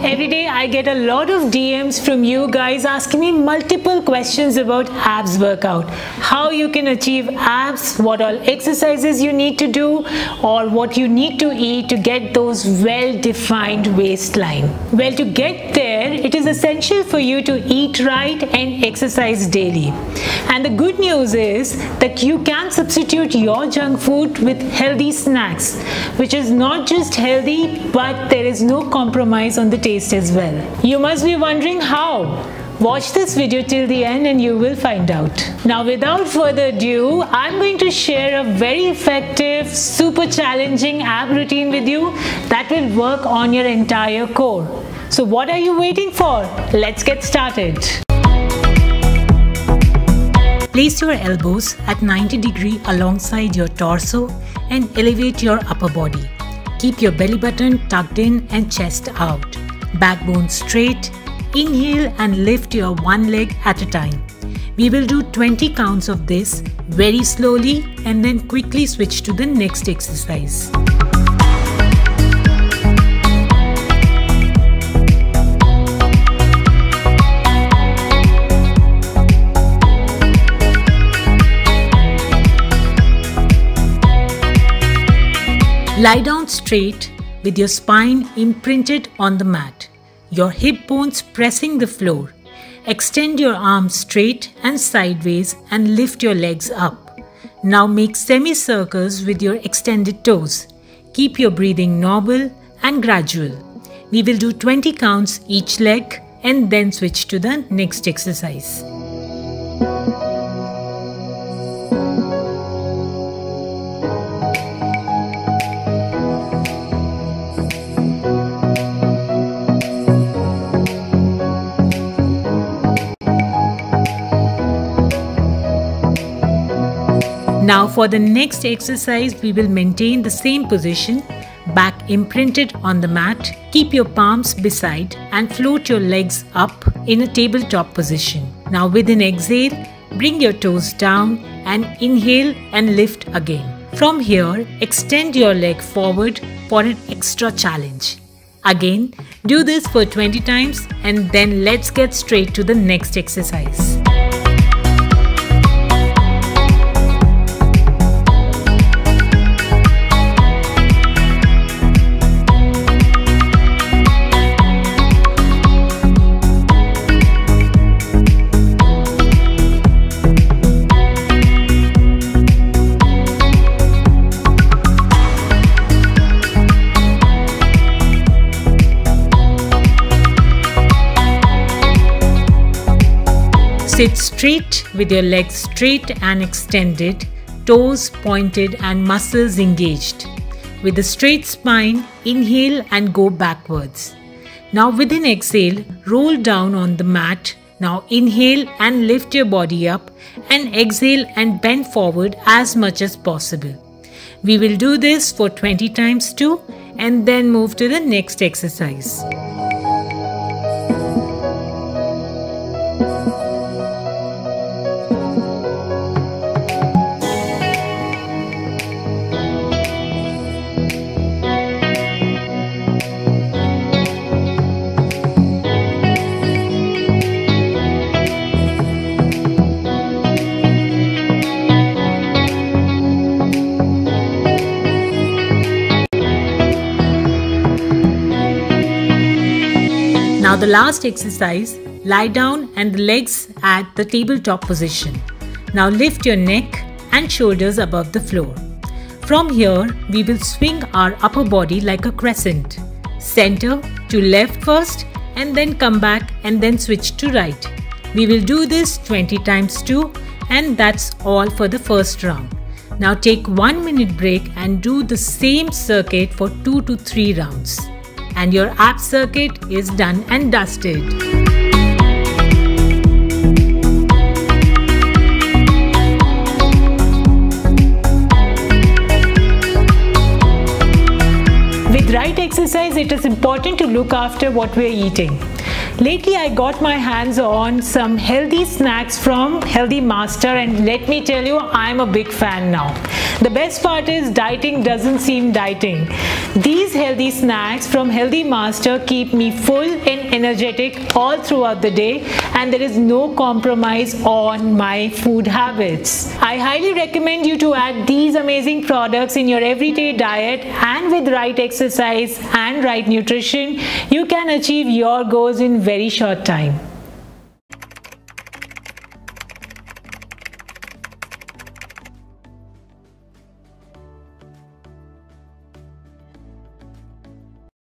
Every day I get a lot of DMs from you guys asking me multiple questions about abs workout. How you can achieve abs, what all exercises you need to do, or what you need to eat to get those well-defined waistline. Well, to get there, it is essential for you to eat right and exercise daily. And the good news is that you can substitute your junk food with healthy snacks, which is not just healthy, but there is no compromise on the taste as well. You must be wondering how. Watch this video till the end and you will find out. Now, without further ado, I'm going to share a very effective, super challenging ab routine with you that will work on your entire core. So what are you waiting for? Let's get started. Place your elbows at 90 degrees alongside your torso and elevate your upper body. Keep your belly button tucked in and chest out. Backbone straight. Inhale and lift your one leg at a time. We will do 20 counts of this very slowly and then quickly switch to the next exercise. Lie down straight with your spine imprinted on the mat, your hip bones pressing the floor. Extend your arms straight and sideways and lift your legs up. Now make semicircles with your extended toes. Keep your breathing normal and gradual. We will do 20 counts each leg and then switch to the next exercise. Now for the next exercise, we will maintain the same position, back imprinted on the mat. Keep your palms beside and float your legs up in a tabletop position. Now with an exhale, bring your toes down and inhale and lift again. From here, extend your leg forward for an extra challenge. Again, do this for 20 times and then let's get straight to the next exercise. Sit straight with your legs straight and extended, toes pointed and muscles engaged. With a straight spine, inhale and go backwards. Now with an exhale, roll down on the mat. Now inhale and lift your body up and exhale and bend forward as much as possible. We will do this for 20 times too and then move to the next exercise. Now the last exercise, lie down and the legs at the tabletop position. Now lift your neck and shoulders above the floor. From here, we will swing our upper body like a crescent. Center to left first and then come back and then switch to right. We will do this 20 times too and that's all for the first round. Now take 1 minute break and do the same circuit for 2 to 3 rounds. And your ab circuit is done and dusted. With right exercise, it is important to look after what we are eating. Lately I got my hands on some healthy snacks from Healthy Master, and let me tell you, I'm a big fan now. The best part is dieting doesn't seem dieting. These healthy snacks from Healthy Master keep me full and energetic all throughout the day, and there is no compromise on my food habits. I highly recommend you to add these amazing products in your everyday diet, and with right exercise and right nutrition, you can achieve your goals in very short time.